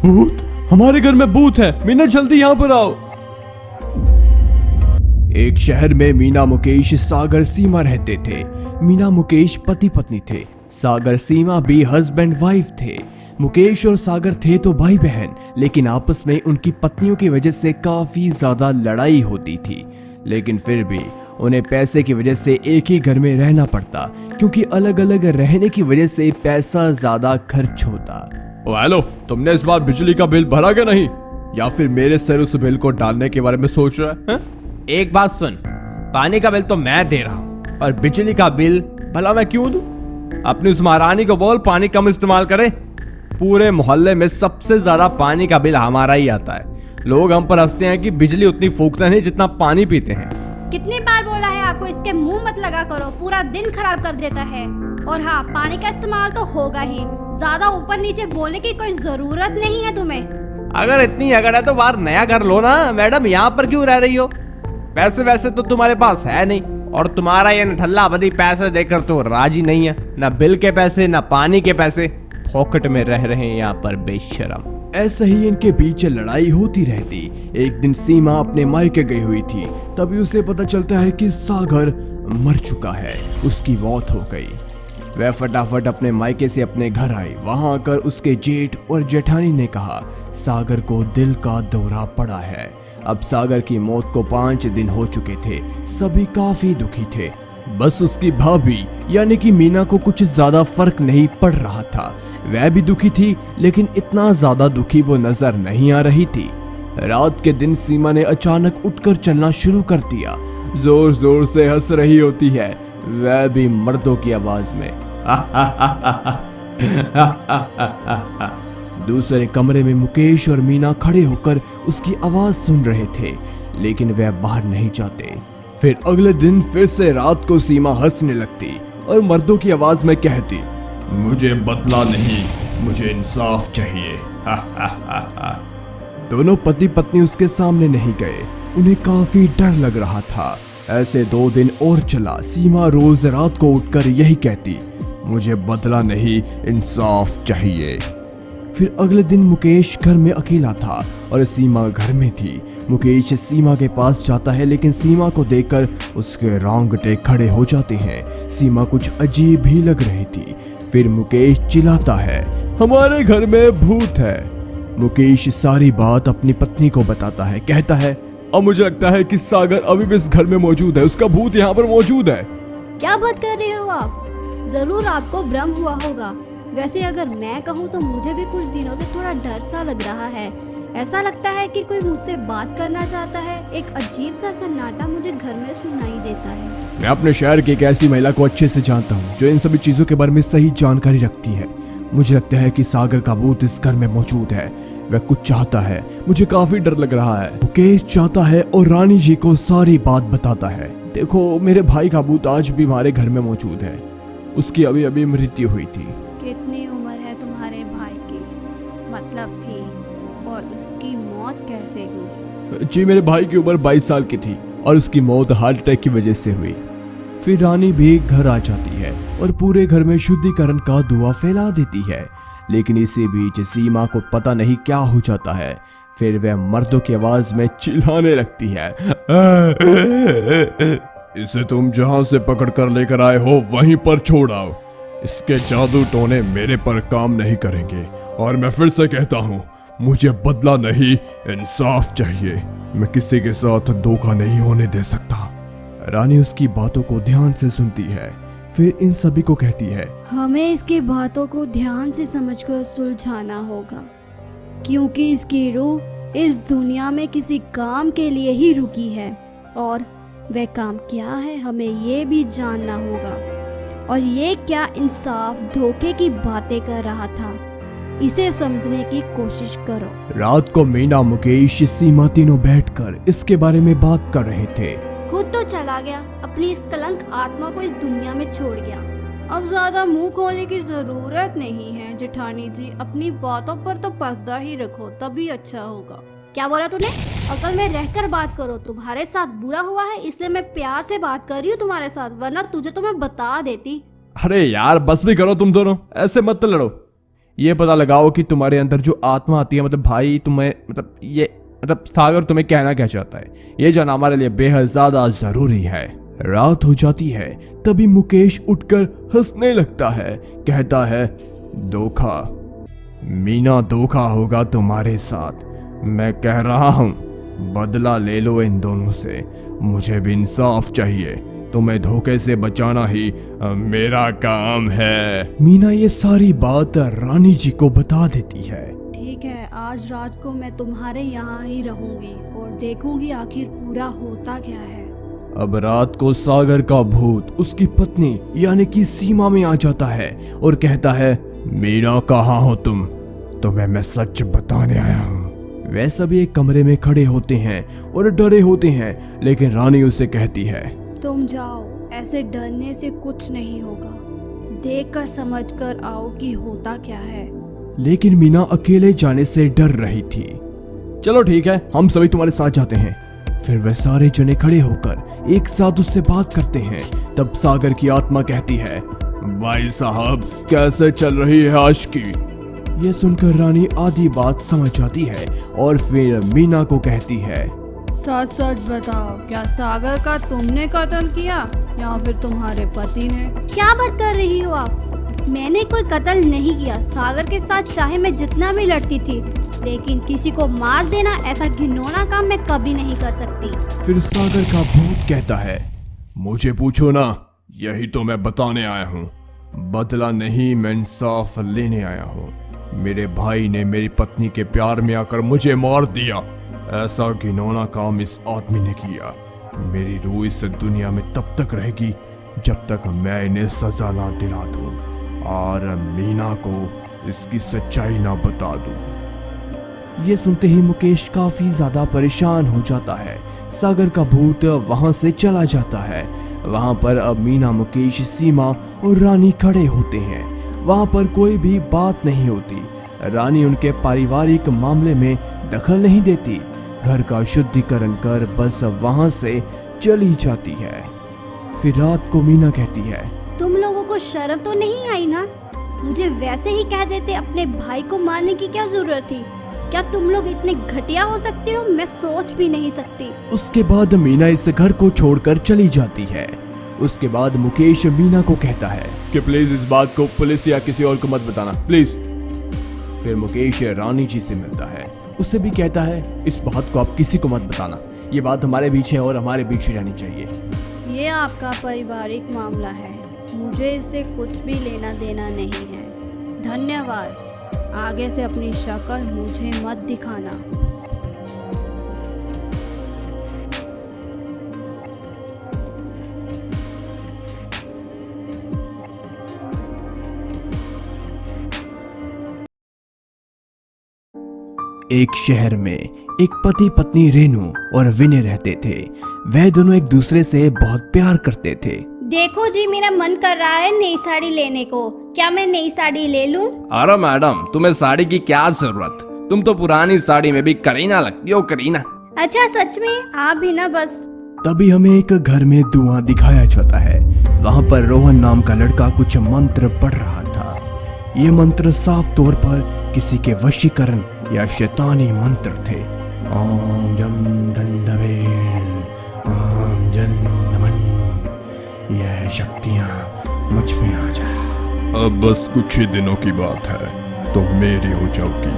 भूत, हमारे घर में भूत है। मीना जल्दी यहाँ पर आओ। एक शहर में मीना, मुकेश, सागर, सीमा रहते थे। मीना मुकेश पति पत्नी थे। सागर सीमा भी हस्बैंड वाइफ थे। मुकेश और सागर थे तो भाई बहन, लेकिन आपस में उनकी पत्नियों की वजह से काफी ज्यादा लड़ाई होती थी। लेकिन फिर भी उन्हें पैसे की वजह से एक ही घर में रहना पड़ता, क्योंकि अलग अलग रहने की वजह से पैसा ज्यादा खर्च होता। ओ हेलो, तुमने इस बार बिजली का बिल भरा क्या नहीं? या फिर मेरे सर उस बिल को डालने के बारे में सोच रहा है? एक बात सुन, पानी का बिल तो मैं दे रहा हूँ और बिजली का बिल भला मैं क्यों दूं? अपनी उस महारानी को बोल पानी कम इस्तेमाल करे। पूरे मोहल्ले में सबसे ज्यादा पानी का बिल हमारा ही आता है। लोग हम पर हंसते हैं कि बिजली उतनी फूकता नहीं जितना पानी पीते हैं। कितनी बार बोला है आपको इसके मुंह मत लगा करो, पूरा दिन खराब कर देता है। और हाँ, पानी का इस्तेमाल तो होगा ही, ज्यादा ऊपर नीचे बोलने की कोई जरूरत नहीं है तुम्हें। अगर इतनी अकड़ है तो बाहर नया घर लो ना मैडम, यहाँ पर क्यों रह रही हो? पैसे वैसे तो तुम्हारे पास है नहीं, और तुम्हारा ये नठल्ला बदी पैसे देकर तो राजी नहीं है। ना बिल के पैसे ना पानी के पैसे, पॉकेट में रह रहे हैं यहाँ पर बेशरम। ऐसा ही इनके बीच लड़ाई होती रहती। एक दिन सीमा अपने मायके गई हुई थी, तभी उसे पता चलता है कि सागर मर चुका है, उसकी मौत हो गई। वह फटाफट अपने मायके से अपने घर आई। वहां आकर उसके जेठ और जेठानी ने कहा सागर को दिल का दौरा पड़ा है। अब सागर की मौत को 5 दिन हो चुके थे। सभी काफी दुखी थे। बस उसकी भाभी यानी कि मीना को कुछ ज्यादा फर्क नहीं पड़ रहा था। वह भी दुखी थी, लेकिन इतना ज्यादा दुखी वो नजर नहीं आ रही थी। रात के दिन सीमा ने अचानक उठकर चलना शुरू कर दिया। जोर जोर से हंस रही होती है, वह भी मर्दों की आवाज में। दूसरे कमरे में मुकेश और मीना खड़े होकर उसकी आवाज सुन रहे थे, लेकिन वह बाहर नहीं जाते। फिर अगले दिन फिर से रात को सीमा हंसने लगती और मर्दों की आवाज में कहती, मुझे बदला नहीं, मुझे इंसाफ चाहिए। दोनों पति पत्नी उसके सामने नहीं गए। उन्हें काफी डर लग रहा था। ऐसे 2 दिन और चला। सीमा रोज रात को उठकर यही कहती, मुझे बदला नहीं, इंसाफ चाहिए। फिर अगले दिन मुकेश घर में अकेला था और सीमा घर में थी। मुकेश सीमा के पास जाता है, लेकिन सीमा को देखकर उसके रोंगटे खड़े हो जाते हैं। सीमा कुछ अजीब ही लग रही थी। फिर मुकेश चिल्लाता है, हमारे घर में भूत है। मुकेश सारी बात अपनी पत्नी को बताता है। कहता है, अब मुझे लगता है कि सागर अभी भी इस घर में मौजूद है, उसका भूत यहाँ पर मौजूद है। क्या बात कर रहे हो आप? जरूर आपको भ्रम हुआ होगा। वैसे अगर मैं कहूँ तो मुझे भी कुछ दिनों से थोड़ा डर सा लग रहा है। ऐसा लगता है कि कोई मुझसे बात करना चाहता है। एक अजीब सा सन्नाटा मुझे घर में सुनाई देता है। मैं अपने शहर की एक ऐसी महिला को अच्छे से जानता हूँ जो इन सभी चीजों के बारे में सही जानकारी रखती है। मुझे लगता है कि सागर का भूत इस घर में मौजूद है। वह कुछ चाहता है। मुझे काफी डर लग रहा है। मुकेश चाहता है और रानी जी को सारी बात बताता है। देखो, मेरे भाई का भूत आज भी हमारे घर में मौजूद है। उसकी अभी अभी मृत्यु हुई थी। कितनी उम्र है तुम्हारे भाई की? मतलब थी, और उसकी मौत कैसे हुई? जी, मेरे भाई की उम्र 22 साल की थी और उसकी मौत हार्ट अटैक की वजह से हुई। फिर रानी भी घर आ जाती है और पूरे घर में शुद्धिकरण का धुआं फैला देती है। लेकिन इसी बीच सीमा को पता नहीं क्या हो जाता है। फिर वह मर्दों की आवाज में चिल्लाने लगती है, इसे तुम जहां से पकड़ कर लेकर आए हो वहीं पर छोड़ आओ। इसके जादू टोने मेरे पर काम नहीं करेंगे। और मैं फिर से कहता हूँ, मुझे बदला नहीं, इंसाफ चाहिए। मैं किसी के साथ धोखा नहीं होने दे सकता। रानी उसकी बातों को ध्यान से सुनती है। फिर इन सभी को कहती है, हमें इसकी बातों को ध्यान से समझकर सुलझाना होगा, क्योंकि इसकी रूह इस दुनिया में किसी काम के लिए ही रुकी है। और वह काम क्या है हमें ये भी जानना होगा। और ये क्या इंसाफ धोखे की बातें कर रहा था, इसे समझने की कोशिश करो। रात को मीना, मुकेश, सीमा तीनों बैठकर इसके बारे में बात कर रहे थे। खुद तो चला गया, अपनी इस कलंक आत्मा को इस दुनिया में छोड़ गया। अब ज्यादा मुंह खोलने की जरूरत नहीं है जेठानी जी। अपनी बातों पर तो पर्दा ही रखो, तभी अच्छा होगा। क्या बोला तूने? अकल में रहकर बात करो। तुम्हारे साथ बुरा हुआ है इसलिए मैं प्यार से बात कर रही हूँ तुम्हारे साथ, वरना तुझे तो मैं बता देती। अरे यार, बस भी करो तुम दोनों, ऐसे मत लड़ो। ये पता लगाओ कि तुम्हारे अंदर जो आत्मा आती है, मतलब भाई तुम्हें, मतलब सागर तुम्हें कहना क्या चाहता है, ये जानना हमारे लिए बेहद ज्यादा जरूरी है। रात हो जाती है, तभी मुकेश उठकर हंसने लगता है। कहता है, धोखा मीना, धोखा होगा तुम्हारे साथ। मैं कह रहा हूँ बदला ले लो इन दोनों से, मुझे भी इंसाफ चाहिए। तुम्हें धोखे से बचाना ही मेरा काम है। मीना ये सारी बात रानी जी को बता देती है। ठीक है, आज रात को मैं तुम्हारे यहाँ ही रहूंगी और देखूंगी आखिर पूरा होता क्या है। अब रात को सागर का भूत उसकी पत्नी यानी कि सीमा में आ जाता है और कहता है, मीना कहाँ हो तुम? तुम्हें मैं सच बताने आया हूँ। वे सभी एक कमरे में खड़े होते हैं और डरे होते हैं, लेकिन रानी उसे कहती है, तुम जाओ, ऐसे डरने से कुछ नहीं होगा। देख कर समझ कर आओ कि होता क्या है। लेकिन मीना अकेले जाने से डर रही थी। चलो ठीक है, हम सभी तुम्हारे साथ जाते हैं। फिर वे सारे जने खड़े होकर एक साथ उससे बात करते हैं। तब सागर की आत्मा कहती है, भाई साहब कैसे चल रही है आशिकी? यह सुनकर रानी आधी बात समझ जाती है और फिर मीना को कहती है, सच सच बताओ, क्या सागर का तुमने कत्ल किया या फिर तुम्हारे पति ने? क्या बात कर रही हो आप? मैंने कोई कत्ल नहीं किया। सागर के साथ चाहे मैं जितना भी लड़ती थी, लेकिन किसी को मार देना ऐसा घिनौना काम मैं कभी नहीं कर सकती। फिर सागर का भूत कहता है, मुझे पूछो ना, यही तो मैं बताने आया हूँ। बदला नहीं, मैं इंसाफ लेने आया हूँ। मेरे भाई ने मेरी पत्नी के प्यार में आकर मुझे मार दिया। ऐसा घिनौना काम इस आदमी ने किया। मेरी रूह इस दुनिया में तब तक रहेगी जब तक मैं इन्हें सजा ना दिला दूं और मीना को इसकी सच्चाई ना बता दूं। ये सुनते ही मुकेश काफी ज्यादा परेशान हो जाता है। सागर का भूत वहां से चला जाता है। वहां पर अब मीना, मुकेश, सीमा और रानी खड़े होते हैं। वहां पर कोई भी बात नहीं होती। रानी उनके पारिवारिक मामले में दखल नहीं देती। घर का शुद्धिकरण कर बस वहां से चली जाती है। फिर रात को मीना कहती है, तुम लोगों को शर्म तो नहीं आई ना? मुझे वैसे ही कह देते, अपने भाई को मारने की क्या जरूरत थी? क्या तुम लोग इतने घटिया हो सकते हो? मैं सोच भी नहीं सकती। उसके बाद मीना इस घर को छोड़कर चली जाती है। उसके बाद मुकेश मीना को कहता है कि प्लीज इस बात को पुलिस या किसी और को मत बताना, प्लीज। फिर मुकेश रानी जी से मिलता है। उससे भी कहता है, इस बात को आप किसी को मत बताना। ये बात हमारे बीच है और हमारे बीच ही रहनी चाहिए। ये आपका पारिवारिक मामला है, मुझे इससे कुछ भी लेना देना नहीं है। धन्यवाद। आगे से अपनी शक्ल मुझे मत दिखाना। एक शहर में एक पति पत्नी रेनू और विनय रहते थे। वह दोनों एक दूसरे से बहुत प्यार करते थे। देखो जी, मेरा मन कर रहा है नई साड़ी लेने को। क्या मैं नई साड़ी ले लूं? अरे मैडम, तुम्हें साड़ी की क्या जरूरत? तुम तो पुरानी साड़ी में भी करीना लगती हो, करीना। अच्छा सच में? आप भी ना बस। तभी हमें एक घर में धुआं दिखाया जाता है। वहाँ पर रोहन नाम का लड़का कुछ मंत्र पढ़ रहा था। ये मंत्र साफ तौर पर किसी के वशीकरण या शैतानी मंत्र थे। ओम जम दंडवे, ओम जन नमन। यह शक्तियाँ मुझ में आ जा। अब बस कुछ ही दिनों की बात है तो मेरी हो जाओगी।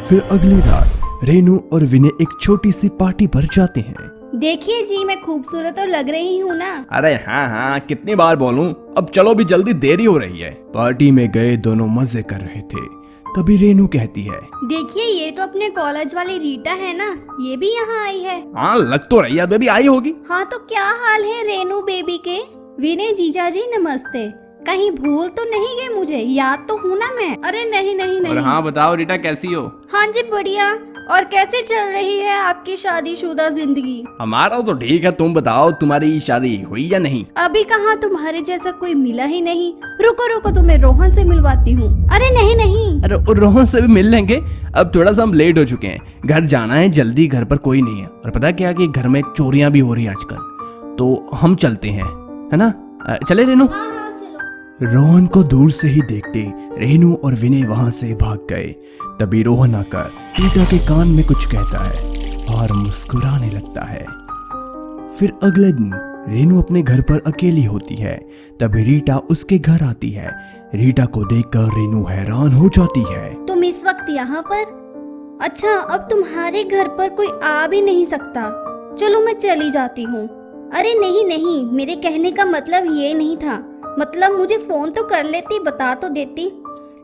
फिर अगली रात रेनू और विनय एक छोटी सी पार्टी पर जाते हैं। देखिए जी, मैं खूबसूरत तो लग रही हूँ ना? अरे हाँ हाँ, कितनी बार बोलूं? अब चलो भी, जल्दी देरी हो रही है। पार्टी में गए दोनों मजे कर रहे थे। तभी रेनू कहती है, देखिए ये तो अपने कॉलेज वाली रीटा है ना, ये भी यहाँ आई है। हाँ लग तो रही है, बेबी आई होगी। हाँ तो क्या हाल है रेनू बेबी के? विनय जीजा जी नमस्ते। कहीं भूल तो नहीं गए मुझे? याद तो हूँ ना मैं? अरे नहीं नहीं नहीं। और हाँ बताओ रीटा, कैसी हो? हाँ जी बढ़िया। और कैसे चल रही है आपकी शादीशुदा जिंदगी? हमारा तो ठीक है, तुम बताओ तुम्हारी शादी हुई या नहीं? अभी कहाँ, तुम्हारे जैसा कोई मिला ही नहीं। रुको रुको, तुम्हें रोहन से मिलवाती हूँ। अरे नहीं नहीं। अरे रोहन से भी मिल लेंगे। अब थोड़ा सा हम लेट हो चुके हैं, घर जाना है जल्दी, घर पर कोई नहीं है। और पता है क्या कि घर में चोरियां भी हो रही है आजकल, तो हम चलते हैं, है ना? चले रेनू? रोहन को दूर से ही देखते रेनू और विनय वहां से भाग गए। तभी रोहन आकर रीटा के कान में कुछ कहता है और मुस्कुराने लगता है। फिर अगले दिन रेनू अपने घर पर अकेली होती है। तभी रीटा उसके घर आती है। रीटा को देखकर रेनू हैरान हो जाती है। तुम इस वक्त यहाँ पर? अच्छा, अब तुम्हारे घर पर कोई आ भी नहीं सकता। चलो मैं चली जाती हूँ। अरे नहीं नहीं, मेरे कहने का मतलब ये नहीं था। मतलब मुझे फोन तो कर लेती, बता तो देती।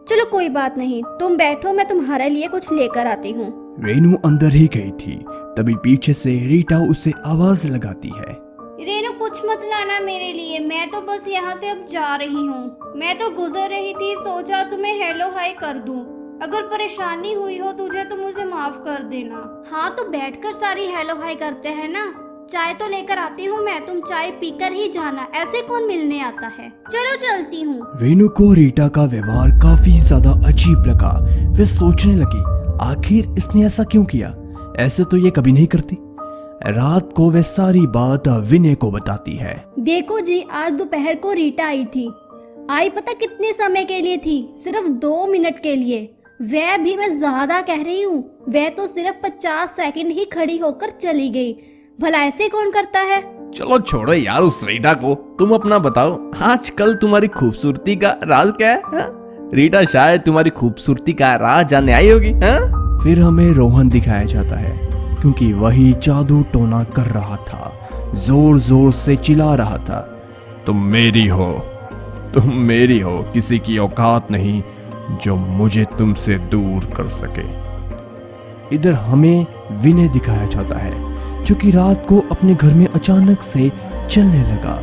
चलो कोई बात नहीं, तुम बैठो, मैं तुम्हारे लिए कुछ लेकर आती हूँ। रेनू अंदर ही गई थी। तभी पीछे से रीटा उसे आवाज लगाती है। रेनू कुछ मत लाना मेरे लिए, मैं तो बस यहाँ से अब जा रही हूँ। मैं तो गुजर रही थी, सोचा तुम्हें हेलो हाय कर दूँ। अगर परेशानी हुई हो तुझे तो मुझे माफ कर देना। हाँ तो बैठकर सारी हेलो हाय करते हैं ना। चाय तो लेकर आती हूँ मैं, तुम चाय पीकर ही जाना, ऐसे कौन मिलने आता है। चलो चलती हूँ। रेनू को रीटा का व्यवहार काफी ज्यादा अजीब लगा। वे सोचने लगी आखिर इसने ऐसा क्यों किया, ऐसे तो ये कभी नहीं करती। रात को वे सारी बात विनय को बताती है। देखो जी, आज दोपहर को रीटा आई थी। आई पता कितने समय के लिए थी? सिर्फ 2 मिनट के लिए। वह भी मैं ज्यादा कह रही हूँ, वह तो सिर्फ 50 सेकंड ही खड़ी होकर चली गई। भला ऐसे कौन करता है? चलो छोड़ो यार उस रीटा को, तुम अपना बताओ, आजकल तुम्हारी खूबसूरती का राज क्या है? हाँ? रीटा शायद तुम्हारी खूबसूरती का राज जानने आई होगी। हाँ? फिर हमें रोहन दिखाया जाता है, क्योंकि वही जादू टोना कर रहा था, जोर जोर से चिल्ला रहा था, तुम मेरी हो, तुम मेरी हो, किसी की औकात नहीं जो मुझे तुमसे दूर कर सके। इधर हमें विनय दिखाया जाता है, जो कि रात को अपने घर में अचानक से चलने लगा,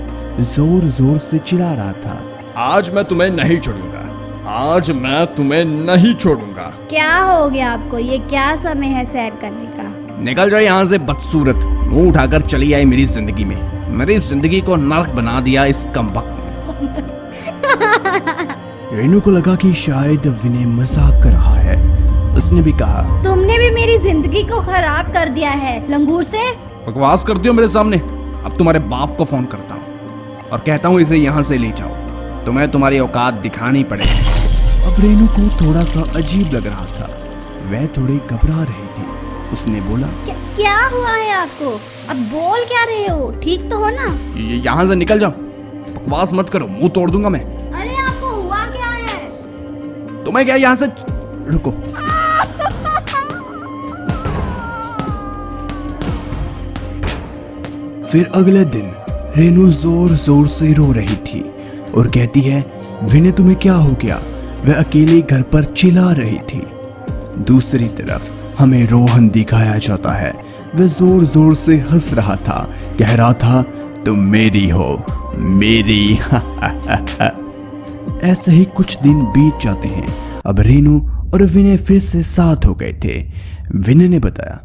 जोर जोर से चिल्ला रहा था, आज मैं तुम्हें नहीं छोड़ूंगा, आज मैं तुम्हें नहीं छोड़ूंगा। क्या हो गया आपको? ये क्या समय है सैर करने का? निकल जाओ यहाँ से बदसूरत, मुंह उठाकर चली आई मेरी जिंदगी में, मेरी जिंदगी को नर्क बना दिया इस कमबख्त ने। रेनू को लगा कि शायद विनय मजाक कर रहा है। उसने भी कहा, तुमने भी मेरी जिंदगी को खराब कर दिया है लंगूर से। बकवास करती हो मेरे सामने? अब तुम्हारे बाप को फोन करता हूँ और कहता हूँ इसे यहाँ से ले जाओ, तुम्हें तुम्हारी औकात दिखानी पड़ेगी। अब रेनू को थोड़ा सा अजीब लग रहा था, वह थोड़ी घबरा रही थी। उसने बोला, क्या हुआ है आपको? अब बोल क्या रहे हो? ठीक तो हो ना? यहाँ से निकल जाओ, बकवास मत करो, मुंह तोड़ दूंगा मैं। अरे आपको हुआ क्या है? तुम्हें क्या, यहाँ से रुको। फिर अगले दिन रेनू जोर जोर से रो रही थी और कहती है, विनय तुम्हें क्या हो गया? वह अकेली घर पर चिल्ला रही थी। दूसरी तरफ हमें रोहन दिखाया जाता है। वह जोर जोर से हंस रहा था, कह रहा था, तुम मेरी हो, मेरी। ऐसे ही कुछ दिन बीत जाते हैं। अब रेनू और विनय फिर से साथ हो गए थे। विनय ने बताया,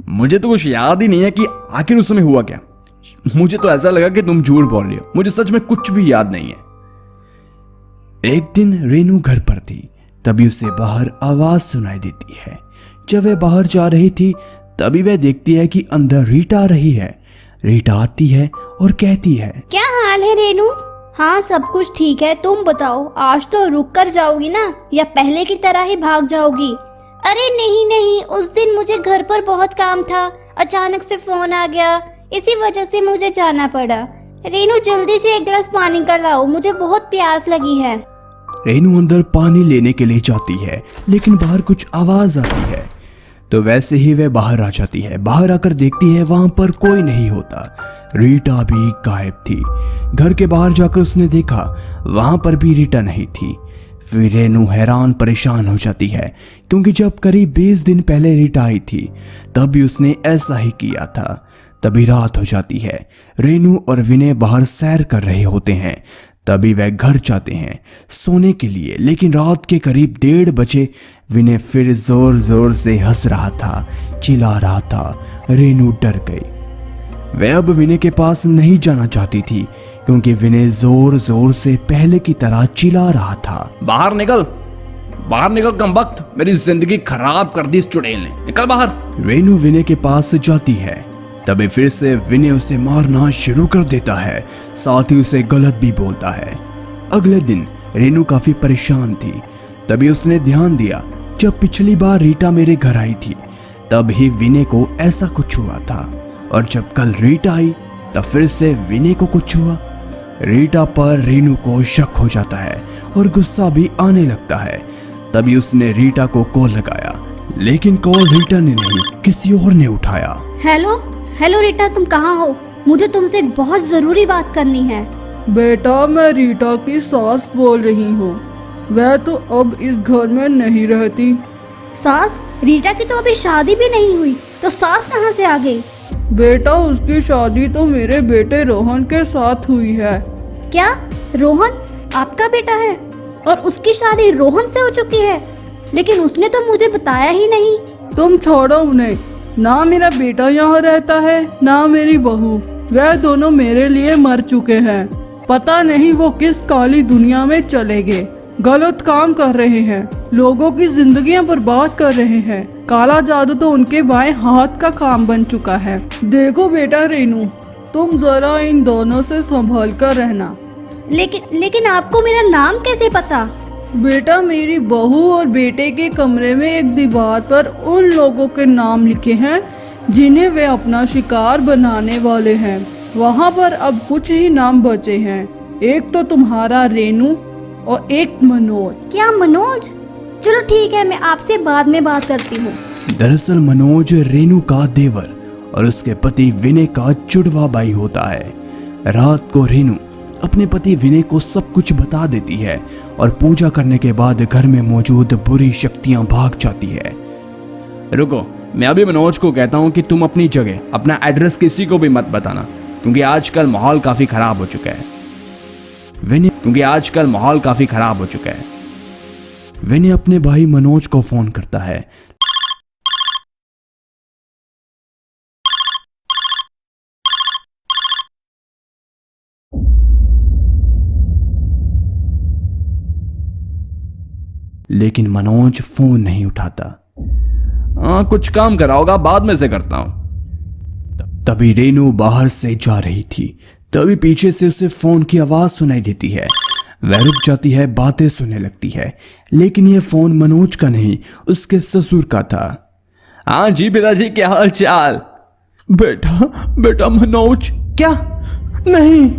मुझे तो कुछ याद ही नहीं है कि आखिर उस समय हुआ क्या। मुझे तो ऐसा लगा कि तुम झूठ बोल रही हो, मुझे सच में कुछ भी याद नहीं है। एक दिन रेनू घर पर थी, तभी उसे बाहर आवाज सुनाई देती है। जब वह बाहर जा रही थी तभी वह देखती है कि अंदर रीटा आ रही है। रीटा आती है और कहती है, क्या हाल है रेनू? हाँ सब कुछ ठीक है, तुम बताओ, आज तो रुक कर जाओगी ना या पहले की तरह ही भाग जाओगी? अरे नहीं नहीं, उस दिन मुझे घर पर बहुत काम था, अचानक से फोन आ गया, इसी वजह से मुझे जाना पड़ा। रेनू जल्दी से एक गिलास पानी का लाओ, मुझे बहुत प्यास लगी है। रेनू अंदर पानी लेने के लिए जाती है, लेकिन बाहर कुछ आवाज आती है, तो वैसे ही वह बाहर आ जाती है। बाहर आकर देखती है वहां पर कोई नहीं होता, रीटा भी गायब थी। घर के बाहर जाकर उसने देखा वहां पर भी रीटा नहीं थी। फिर रेनू हैरान परेशान हो जाती है, क्योंकि जब करीब 20 दिन पहले रीटा आई थी तब भी उसने ऐसा ही किया था। तभी रात हो जाती है। रेनू और विनय बाहर सैर कर रहे होते हैं। तभी वह घर जाते हैं सोने के लिए, लेकिन रात के करीब 1:30 बजे विनय फिर जोर जोर से हंस रहा था, चिल्ला रहा था। रेनू डर गई। वह अब विनय के पास नहीं जाना चाहती थी, क्योंकि विनय जोर जोर से पहले की तरह चिल्ला रहा था, बाहर निकल, बाहर निकल कमबख्त, मेरी जिंदगी खराब कर दी इस चुड़ैल ने, निकल बाहर। रेनू विनय के पास जाती है, तभी फिर से विनय उसे मारना शुरू कर देता है, साथ ही उसे गलत भी बोलता है। अगले दिन रेनू काफी परेशान थी। तभी उसने ध्यान दिया, जब पिछली बार रीटा मेरे घर आई थी तब ही विनय को ऐसा कुछ हुआ था, और जब कल रीटा आई तब फिर से विनय को कुछ हुआ। रीटा पर रेनू को शक हो जाता है और गुस्सा भी आने लगता है। तभी उसने रीटा को कॉल लगाया, लेकिन कॉल रीटा ने नहीं किसी और ने उठाया। हेलो हेलो रीटा, तुम कहाँ हो? मुझे तुमसे एक बहुत ज़रूरी बात करनी है। बेटा, मैं रीटा की सास बोल रही हूँ। वह तो अब इस घर में नहीं रहती। सास? रीटा की तो अभी शादी भी नहीं हुई, तो सास कहाँ से आ गई? बेटा, उसकी शादी तो मेरे बेटे रोहन के साथ हुई है। क्या? रोहन आपका बेटा है और उसकी शादी रोहन से हो चुकी है? लेकिन उसने तो मुझे बताया ही नहीं। तुम छोड़ो उन्हें। ना मेरा बेटा यहाँ रहता है, ना मेरी बहू। वह दोनों मेरे लिए मर चुके हैं। पता नहीं वो किस काली दुनिया में चले गए। गलत काम कर रहे हैं, लोगों की जिंदगियां बर्बाद कर रहे हैं। काला जादू तो उनके बाएं हाथ का काम बन चुका है। देखो बेटा रेनू, तुम जरा इन दोनों से संभल कर रहना। लेकिन आपको मेरा नाम कैसे पता? बेटा, मेरी बहू और बेटे के कमरे में एक दीवार पर उन लोगों के नाम लिखे हैं जिन्हें वे अपना शिकार बनाने वाले हैं। वहाँ पर अब कुछ ही नाम बचे हैं। एक तो तुम्हारा रेनू और एक मनोज। क्या मनोज? चलो ठीक है, मैं आपसे बाद में बात करती हूँ। दरअसल मनोज रेनू का देवर और उसके पति विनय का जुड़वा भाई होता है। रात को रेनू अपने पति विनय को सब कुछ बता देती है और पूजा करने के बाद घर में मौजूद बुरी शक्तियां भाग जाती है। रुको, मैं अभी मनोज को कहता हूँ कि तुम अपनी जगह अपना एड्रेस किसी को भी मत बताना, क्योंकि आजकल माहौल काफी खराब हो चुका है। विनय अपने भाई मनोज को फोन करता है। लेकिन मनोज फोन नहीं उठाता। कुछ काम करा होगा, बाद में से करता हूँ। तभी रेनू बाहर से जा रही थी, तभी पीछे से उसे फोन की आवाज सुनाई देती है। वह रुक जाती है, बातें सुनने लगती है, लेकिन यह फोन मनोज का नहीं, उसके ससुर का था। हाँ जी पिताजी, क्या हाल चाल? बेटा मनोज। क्या? नहीं,